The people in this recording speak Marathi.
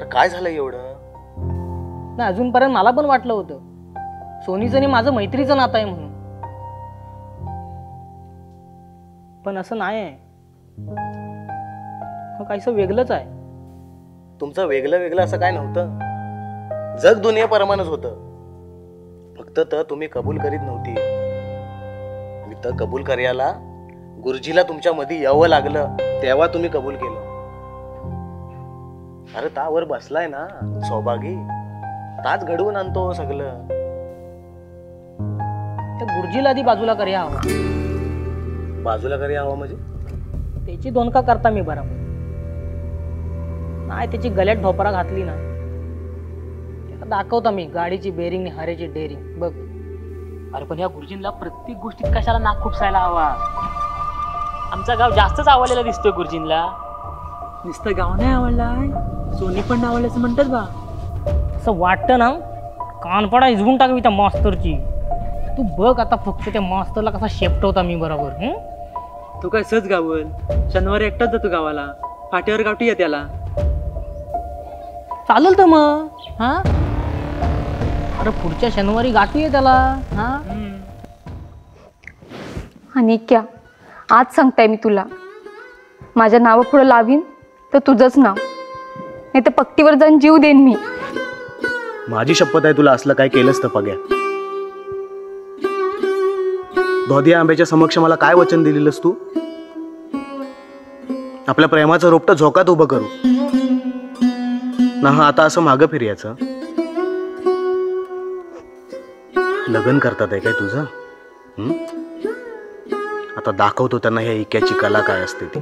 अरे काय झालं एवढं? ना अजूनपर्यंत मला पण वाटलं होतं सोनीचं आणि माझं मैत्रीचं नातं आहे म्हणून, पण असं नाही आहे. काहीसं वेगळंच आहे. तुमचं वेगळं वेगळं असं काय नव्हतं. जग दुनियेप्रमाणेच होतं. फक्त तर तुम्ही कबूल करीत नव्हती. मी तर कबूल करायला गुरुजीला तुमच्या मध्ये यावं लागलं, तेव्हा तुम्ही कबूल केलं. अरे तावर बसलाय ना सौभागी, ताच घडवून आणतो सगळं. त्या गुरुजीला आधी बाजूला करूया हवं. बाजूला करूया हवं म्हणजे? त्याची दोनका करता मी बरोबर नाही. त्याची गल्यात ढोपरा घातली ना, त्याला दाखवता मी गाडीची बेरिंग हारेची डेअरिंग बघ. अरे पण या गुरुजींना प्रत्येक गोष्टीत कशाला नाक खुपसायला हवा? आमचा गाव जास्तच आवडलेला दिसतोय गुरुजींना. नुसतं गाव नाही आवडलाय, सोनी पण आवडलं असं म्हणतात बा. असं वाटतं ना, कानपडा इजवून टाकवी त्या मास्तरची. तू बघ आता फक्त त्या मास्तरला कसा शेपटवता मी बरोबर. तू काय सहज गावल? शनिवारी एकटाच जातो गावाला, फाट्यावर गावठी आहे त्याला. चालेल तर मग. हा अरे पुढच्या शनिवारी गाठूया त्याला. हा आणि क्या आज सांगताय मी तुला, माझ्या नावापुढं लावीन तर तुझंच नाव, नाही तर पट्टीवर जाऊन जीव देईन मी. माझी शपथ आहे, तुला असलं काय केलंस तर पग्या. धोदिया आंब्याच्या समक्ष मला काय वचन दिलेलंस तू? आपल्या प्रेमाचं रोपटं झोकात उभं करू ना. हा आता असं मागं फिरायचं? लग्न करतात आहे काय तुझं? आता दाखवतो त्यांना ह्या इक्याची कला काय असते ती.